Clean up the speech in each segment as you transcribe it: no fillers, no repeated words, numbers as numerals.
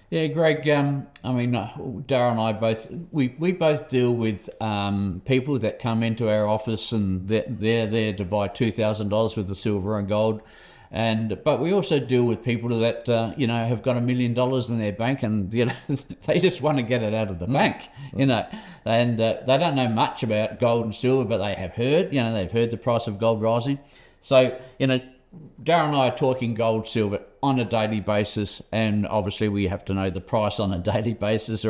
Yeah, Greg. Darren and I we both deal with people that come into our office and they're there to buy $2,000 worth of silver and gold, but we also deal with people that have got $1 million in their bank and they just want to get it out of the bank, and they don't know much about gold and silver, but they have heard, they've heard the price of gold rising, so Darren and I are talking gold, silver on a daily basis, and obviously we have to know the price on a daily basis.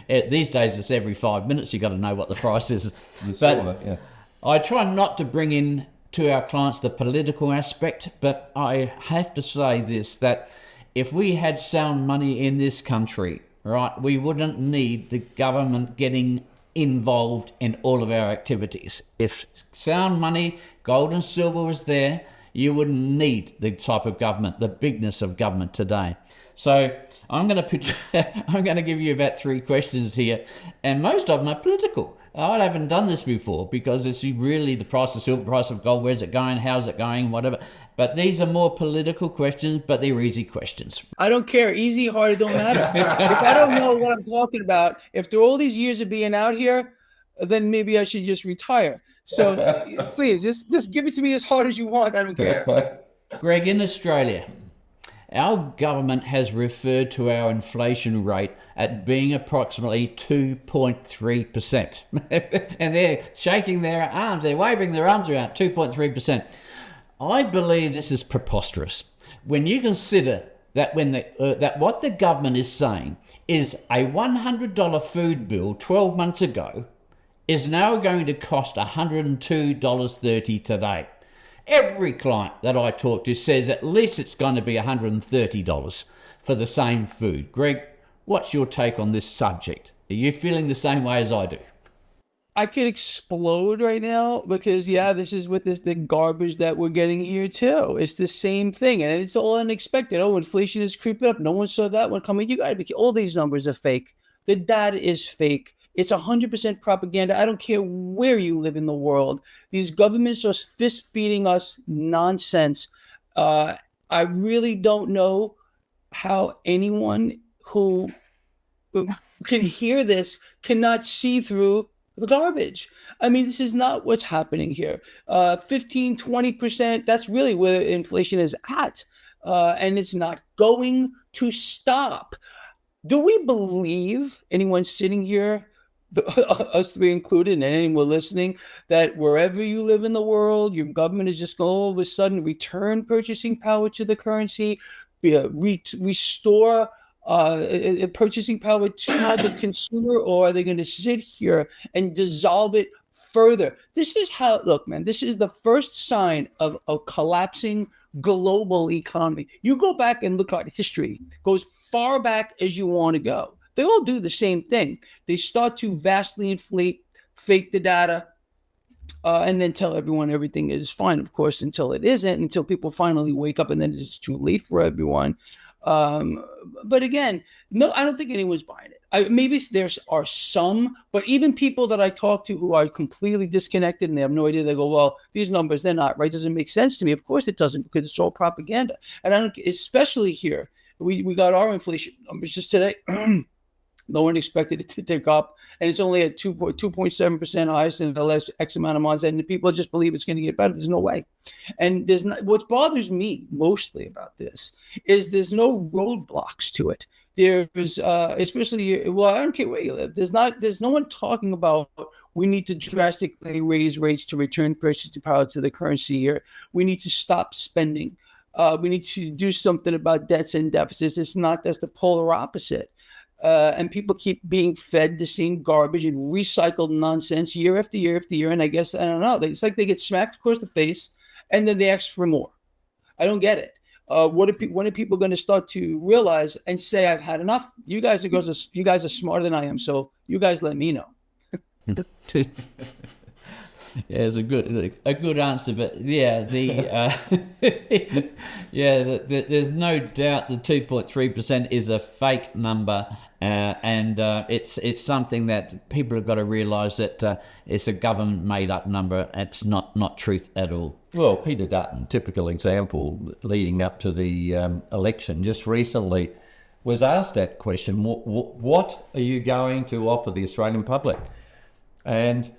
These days it's every 5 minutes you got to know what the price is. Yeah. I try not to bring in to our clients the political aspect, but I have to say this: that if we had sound money in this country, right, we wouldn't need the government getting involved in all of our activities. If sound money, gold and silver was there, you wouldn't need the type of government, the bigness of government today. So I'm going to give you about 3 questions here, and most of them are political. I haven't done this before because it's really the price of silver, price of gold, where's it going, how's it going, whatever. But these are more political questions, but they're easy questions. I don't care. Easy, hard, it don't matter. If I don't know what I'm talking about, after all these years of being out here, then maybe I should just retire. So please, just give it to me as hard as you want. I don't care. Greg, in Australia, our government has referred to our inflation rate at being approximately 2.3%. And they're shaking their arms, they're waving their arms around, 2.3%. I believe this is preposterous. When you consider that that what the government is saying is a $100 food bill 12 months ago is now going to cost $102.30 today. Every client that I talk to says at least it's going to be $130 for the same food. Greg, what's your take on this subject? Are you feeling the same way as I do? I could explode right now because, this is what the garbage that we're getting here too. It's the same thing, and it's all unexpected. Oh, inflation is creeping up. No one saw that one coming. You got to be. All these numbers are fake. The data is fake. It's 100% propaganda. I don't care where you live in the world. These governments are fist feeding us nonsense. I really don't know how anyone who can hear this cannot see through the garbage. I mean, this is not what's happening here. 15, 20%, that's really where inflation is at. And it's not going to stop. Do we believe, anyone sitting here, us 3 included, and anyone listening, that wherever you live in the world, your government is just going to all of a sudden return purchasing power to the currency, restore purchasing power to the consumer, or are they going to sit here and dissolve it further? This is how, look, man, this is the first sign of a collapsing global economy. You go back and look at history, goes far back as you want to go. They all do the same thing. They start to vastly inflate, fake the data, and then tell everyone everything is fine, of course, until it isn't, until people finally wake up and then it's too late for everyone. But again, no, I don't think anyone's buying it. Maybe there are some, but even people that I talk to who are completely disconnected and they have no idea, they go, well, these numbers, they're not right. Doesn't make sense to me. Of course it doesn't, because it's all propaganda. And I don't, especially here, we got our inflation numbers just today. No one expected it to tick up, and it's only at 2.7% highest in the last X amount of months, and people just believe it's going to get better. There's no way. And there's not, what bothers me mostly about this is there's no roadblocks to it. There's especially, well, I don't care where you live. There's no one talking about we need to drastically raise rates to return purchasing power to the currency here. We need to stop spending. We need to do something about debts and deficits. It's not, that's the polar opposite. And people keep being fed the same garbage and recycled nonsense year after year after year. And I guess, I don't know, it's like they get smacked across the face and then they ask for more. I don't get it. When are people going to start to realize and say, I've had enough? You guys are smarter than I am, so you guys let me know. Yeah, it's a good answer, but yeah, there's no doubt the 2.3% is a fake number, and it's something that people have got to realise that it's a government made up number. It's not truth at all. Well, Peter Dutton, typical example, leading up to the election just recently, was asked that question: what are you going to offer the Australian public? And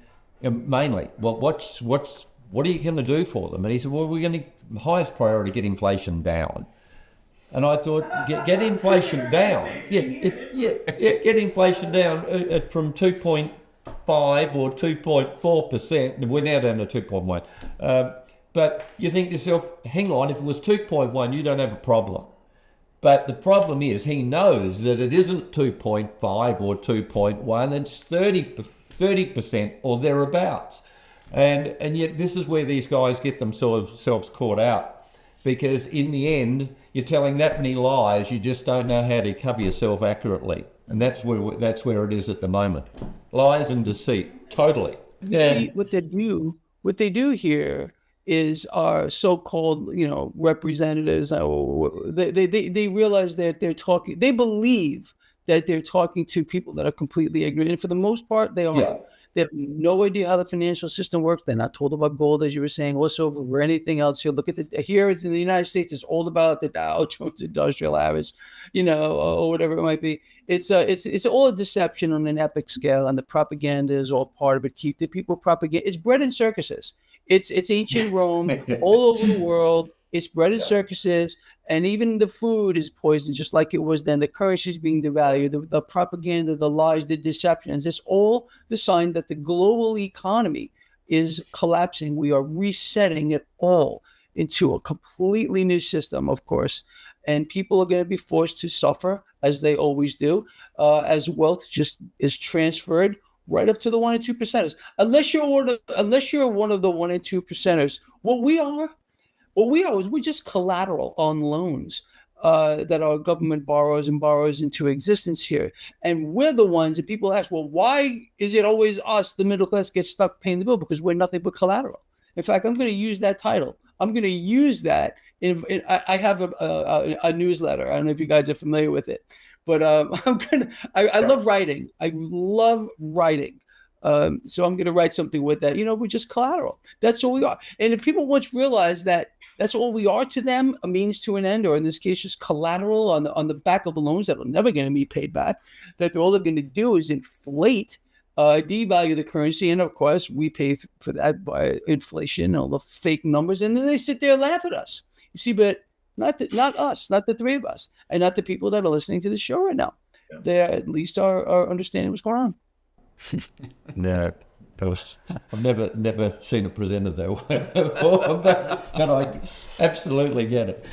mainly, well, what are you going to do for them? And he said, well, we're going to highest priority get inflation down. And I thought, get inflation down. Get inflation down from 2.5 or 2.4%. We're now down to 2.1. But you think to yourself, hang on, if it was 2.1, you don't have a problem. But the problem is he knows that it isn't 2.5 or 2.1, it's 30% or thereabouts. And yet this is where these guys get themselves caught out, because in the end, you're telling that many lies, you just don't know how to cover yourself accurately. And that's where it is at the moment. Lies and deceit, totally. Yeah. See, what they do here is our so-called, representatives. They realize that they're talking. They believe that they're talking to people that are completely ignorant, and for the most part, they are. Yeah. They have no idea how the financial system works. They're not told about gold, as you were saying, or silver, or anything else. Here, look at here in the United States, it's all about the Dow Jones Industrial Average, or whatever it might be. It's all a deception on an epic scale, and the propaganda is all part of it. Keep the people propaganda. It's bread and circuses. It's ancient Rome all over the world. It's bread and circuses, and even the food is poisoned, just like it was then. The currency is being devalued, the propaganda, the lies, the deceptions. It's all the sign that the global economy is collapsing. We are resetting it all into a completely new system, of course, and people are going to be forced to suffer, as they always do, as wealth just is transferred right up to the 1 and 2 percenters. Unless you're one of the 1 and 2 percenters, what we are is we're just collateral on loans that our government borrows into existence here. And we're the ones that people ask, well, why is it always us, the middle class, get stuck paying the bill? Because we're nothing but collateral. In fact, I'm going to use that title. I'm going to use that. I have a newsletter. I don't know if you guys are familiar with it, but I love writing. I love writing. So I'm going to write something with that. We're just collateral. That's all we are. And if people once realize that that's all we are to them, a means to an end, or in this case, just collateral on the back of the loans that are never going to be paid back, that all they're going to do is inflate, devalue the currency. And of course, we pay for that by inflation, all the fake numbers. And then they sit there and laugh at us. You see, but not us, not the three of us, and not the people that are listening to the show right now. Yeah. They at least are understanding what's going on. No, I've never seen it presented that way before, but I absolutely get it.